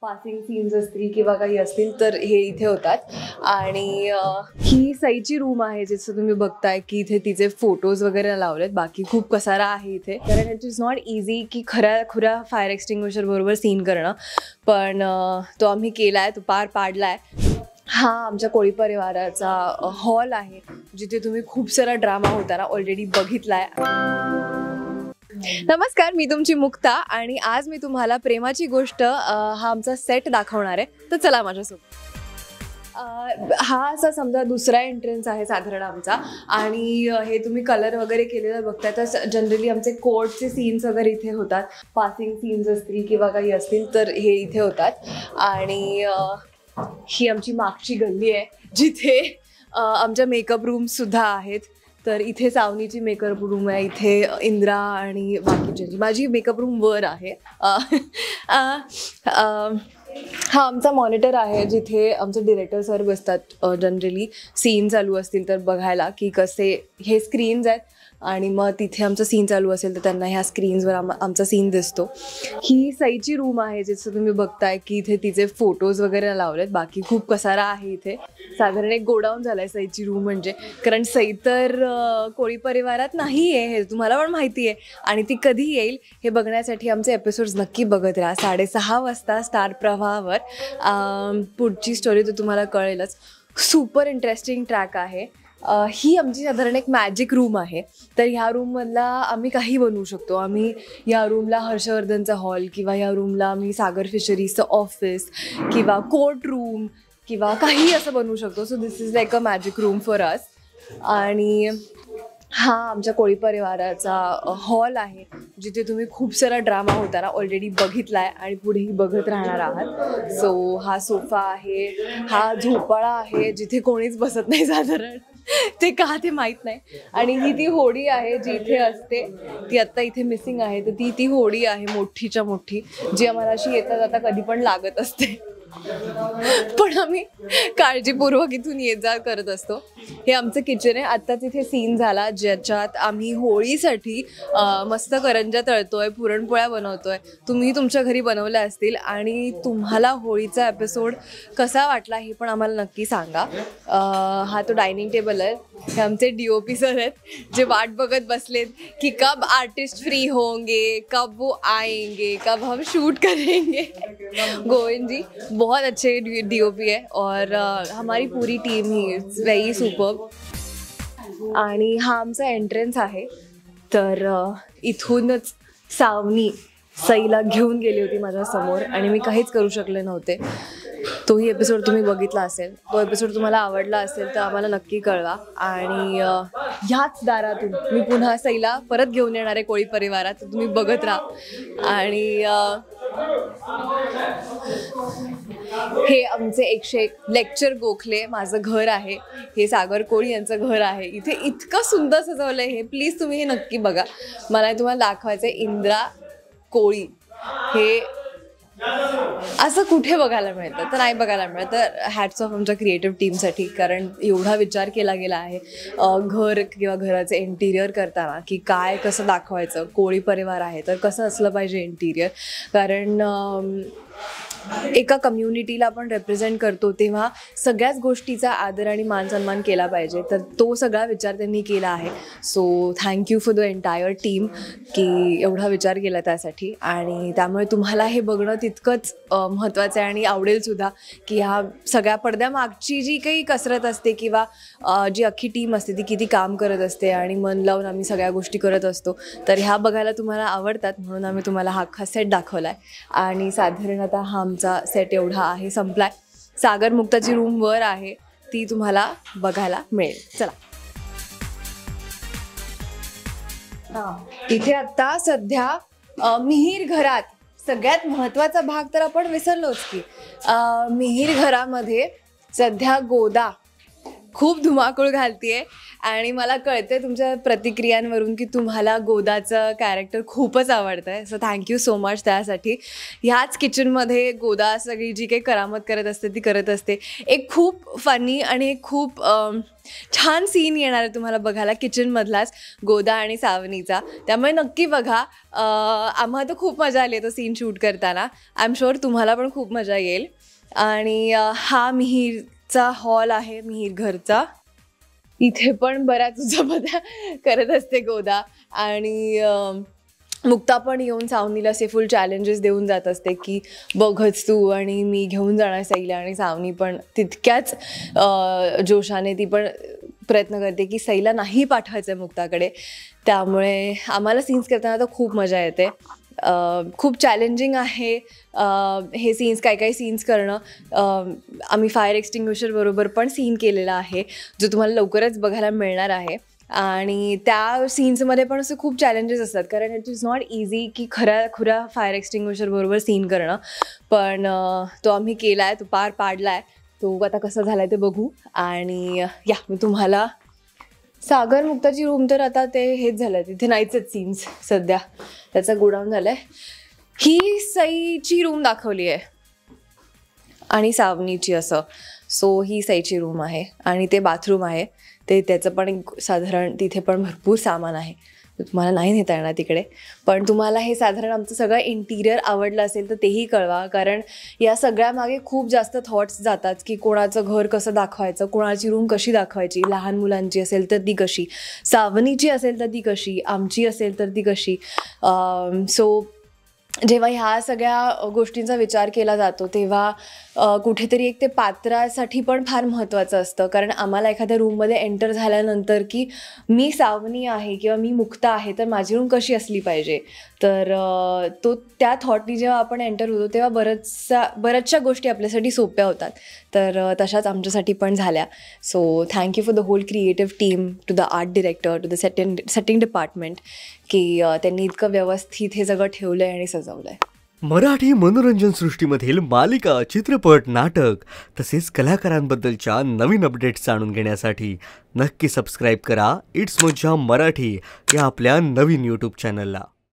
Passing scenes असतील किंवा काही असतील तर हे इथे होतात. आणि ही सईची रूम आहे, जसं तुम्ही बघताय की इथे तिचे फोटोज वगैरे लावलेत. बाकी खूप कसारा आहे इथे, कारण इट इज नॉट इझी की खऱ्या फायर एक्सटिंग्विशर बरोबर सीन करणं, पण तो आम्ही केलाय, तो पार पाडलाय. हा आमच्या कोळी परिवाराचा हॉल आहे, जिथे तुम्ही खूप सारा ड्रामा होताना ऑलरेडी बघितलाय. नमस्कार, मी तुमची मुक्ता आणि आज मी तुम्हाला प्रेमाची गोष्ट हा आमचा सेट दाखवणार आहे. तर चला माझ्यासोबत. हा असा समजा दुसरा एंट्रन्स आहे साधारण आमचा, आणि हे तुम्ही कलर वगैरे केलेलं बघताय. तर जनरली आमचे कोर्टचे सीन्स वगैरे इथे होतात. पासिंग सीन्स असतील किंवा काही असतील तर हे इथे होतात. आणि ही आमची मागची गल्ली आहे, जिथे आमच्या मेकअप रूमसुद्धा आहेत. तर इथे सावनीची मेकअप रूम आहे, इथे इंद्रा आणि बाकीची. माझी मेकअप रूम वर आहे. हा आमचा मॉनिटर आहे, जिथे आमचे डिरेक्टर सर बसतात जनरली सीन चालू असतील तर बघायला की कसे हे स्क्रीन्स आहेत. आणि मग तिथे आमचा सीन चालू असेल तर त्यांना ह्या स्क्रीन्सवर आमचा सीन दिसतो. ही सईची रूम आहे, जसं तुम्ही बघताय की इथे तिचे फोटोज वगैरे लावलेत. बाकी खूप कसारा आहे इथे. साधारण एक गोडाऊन झालाय सईची रूम म्हणजे, कारण सई तर कोळी परिवारात नाही आहे, हे तुम्हाला पण माहिती आहे. आणि ती कधी येईल हे बघण्यासाठी आमचे एपिसोड्स नक्की बघत राहा. 6:30 वाजता स्टार प्रवाहावर. पुढची स्टोरी तर तुम्हाला कळेलच. सुपर इंटरेस्टिंग ट्रॅक आहे. ही आमची साधारण एक मॅजिक रूम आहे. तर ह्या रूममधला आम्ही काही बनवू शकतो. आम्ही या रूमला हर्षवर्धनचा हॉल, किंवा या रूमला आम्ही सागर फिशरीजचं ऑफिस, किंवा कोर्ट रूम, किंवा काही असं बनवू शकतो. So this is like a magic room for us. आणि हा आमच्या कोळी परिवाराचा हॉल आहे, जिथे तुम्ही खूप सारा ड्रामा होताना ऑलरेडी बघितलाय आणि पुढेही बघत राहणार आहात. सो हा सोफा आहे, हा झोपाळा आहे, जिथे कोणीच बसत नाही साधारण, ते का ते माहीत नाही. आणि ही ती होडी आहे जी इथे असते, ती आत्ता इथे मिसिंग आहे. तर ती होडी आहे मोठीच्या मोठी, जी आम्हाला अशी येता जाता कधी पण लागत असते, पण आम्ही काळजीपूर्वक इथून ये जा करत असतो. हे आमचं किचन आहे. आत्ताच इथे सीन झाला, ज्याच्यात आम्ही होळीसाठी मस्त करंज्या तळतोय, पुरणपोळ्या बनवतोय. तुम्ही तुमच्या घरी बनवल्या असतील, आणि तुम्हाला होळीचा एपिसोड कसा वाटला हे पण आम्हाला नक्की सांगा. हा तो डायनिंग टेबल आहे. हे आमचे DOP सर आहेत, जे वाट बघत बसलेत की कब आर्टिस्ट फ्री होंगे, कब वो आएंगे, कब हम शूट करेंगे. गोविंद जी बहुत अच्छे DOP है, और हमारी पूरी टीम ही इट्स वेरी सुपर्ब. आणि हा आमचा एंट्रन्स आहे. तर इथूनच सावनी सईला घेऊन गेली होती माझ्या समोर, आणि मी काहीच करू शकले नव्हते. तोही एपिसोड तुम्ही बघितला असेल. तो एपिसोड तुम्हाला आवडला असेल तर आम्हाला नक्की कळवा. आणि ह्याच दारातून मी पुन्हा सईला परत घेऊन येणार आहे कोळी परिवारात. तुम्ही बघत राहा. आणि हे आमचे 101 लेक्चर गोखले माझं घर आहे. हे सागर कोळी यांचं घर आहे. इथे इतकं सुंदर सजवलं आहे हे. प्लीज तुम्ही हे नक्की बघा. मला हे तुम्हाला दाखवायचं आहे. इंद्रा कोळी हे असं कुठे बघायला मिळतं तर नाही बघायला मिळतं. तर हॅट्स ऑफ आमच्या क्रिएटिव्ह टीमसाठी, कारण एवढा विचार केला गेला आहे घर किंवा घराचं इंटिरियर करताना की काय कसं दाखवायचं. कोळी परिवार आहे तर कसं असलं पाहिजे इंटिरियर, कारण एका कम्युनिटीला आपण रिप्रेझेंट करतो तेव्हा सगळ्याच गोष्टीचा आदर आणि मान सन्मान केला पाहिजे. तर तो सगळा विचार त्यांनी केला आहे. So thank you for the entire team की एवढा विचार केला त्यासाठी. आणि त्यामुळे तुम्हाला हे बघणं तितकंच महत्त्वाचं आहे आणि आवडेलसुद्धा की ह्या सगळ्या पडद्यामागची जी काही कसरत असते किंवा जी अख्खी टीम असते ती किती काम करत असते आणि मन लावून आम्ही सगळ्या गोष्टी करत असतो. तर ह्या बघायला तुम्हाला आवडतात, म्हणून आम्ही तुम्हाला हा अख्खा सेट दाखवला आहे. आणि साधारण आता हा आमचा सेट एवढा आहे, संपलाय. सागर मुक्ताची रूम वर आहे, ती तुम्हाला बघायला मिळेल. चला. इथे आता सध्या मिहीर घरात सगळ्यात महत्त्वाचा भाग तर आपण विसरलोच की मिहीर घरामध्ये सध्या गोदा खूप धुमाकूळ घालतीये आणि मला कळते तुमच्या प्रतिक्रियांवरून की तुम्हाला गोदाचं कॅरेक्टर खूपच आवडतं आहे. सो थँक्यू सो मच त्यासाठी. ह्याच किचनमध्ये गोदा सगळी जी काही करामत करत असते ती करत असते. एक खूप फनी आणि एक खूप छान सीन येणार आहे तुम्हाला बघायला किचनमधलाच, गोदा आणि सावनीचा. त्यामुळे नक्की बघा. आम्हाला तर खूप मजा आली तो सीन शूट करताना. आय एम शुअर तुम्हाला पण खूप मजा येईल. आणि हा मिहीरचा हॉल आहे, मिहीर घरचा. इथे पण बऱ्याच उचापत्या करत असते गोदा आणि मुक्ता पण येऊन सावनीला असे फुल चॅलेंजेस देऊन जात असते की बघच तू आणि मी घेऊन जाणार सईला. आणि सावनी पण तितक्याच जोशाने ती पण प्रयत्न करते की सईला नाही पाठवायचं आहे मुक्ताकडे. त्यामुळे आम्हाला सीन्स करताना तर खूप मजा येते. खूप चॅलेंजिंग आहे हे सीन्स, काही सीन्स करणं. आम्ही फायर एक्सटिंग्विशर बरोबर पण सीन केलेला आहे जो तुम्हाला लवकरच बघायला मिळणार आहे. आणि त्या सीन्समध्ये पण असे खूप चॅलेंजेस असतात कारण इट इज नॉट इझी की खुऱ्या फायर एक्सटिंग्विशर बरोबर सीन करणं. पण तो आम्ही केला आहे, तो पार पाडला आहे. तो आता कसा झाला आहे ते बघू. आणि या मी तुम्हाला सागर मुक्ताची रूम तर आता ते हेच झालं आहे, तिथे नाहीच आहेत सीन्स सध्या, त्याचा गोडाऊन झाला आहे. ही सईची रूम दाखवली आहे आणि सावनीची असं. सो ही सईची रूम आहे आणि ते बाथरूम आहे. ते त्याचं पण एक साधारण तिथे पण भरपूर सामान आहे. तुम्हाला नाही नेता येणार तिकडे. पण तुम्हाला हे साधारण आमचं सगळं इंटिरियर आवडलं असेल तर तेही कळवा. कारण या सगळ्यामागे खूप जास्त थॉट्स जातात की कोणाचं घर कसं दाखवायचं, कोणाची रूम कशी दाखवायची, लहान मुलांची असेल तर ती कशी, सावनीची असेल तर ती कशी, आमची असेल तर ती कशी. सो जेव्हा ह्या सगळ्या गोष्टींचा विचार केला जातो तेव्हा कुठेतरी एक ते पात्रासाठी पण फार महत्त्वाचं असतं. कारण आम्हाला एखाद्या रूममध्ये एंटर झाल्यानंतर की मी सावनी आहे किंवा मी मुक्ता आहे तर माझी रूम कशी असली पाहिजे. तर त्या थॉटनी जेव्हा आपण एंटर होतो तेव्हा बऱ्याचशा गोष्टी आपल्यासाठी सोप्या होतात. तर तशाच आमच्यासाठी पण झाल्या. So thank you for the whole creative team, to the art director, to the setting department की त्यांनी इतकं व्यवस्थित हे सगळं ठेवलं आहे आणि सजवलं आहे. मराठी मनोरंजन सृष्टीमधील मालिका, चित्रपट, नाटक तसेच कलाकारांबद्दलच्या नवीन अपडेट्स जाणून घेण्यासाठी नक्की सबस्क्राईब करा इट्स मज्जा मराठी या आपल्या नवीन यूट्यूब चॅनलला.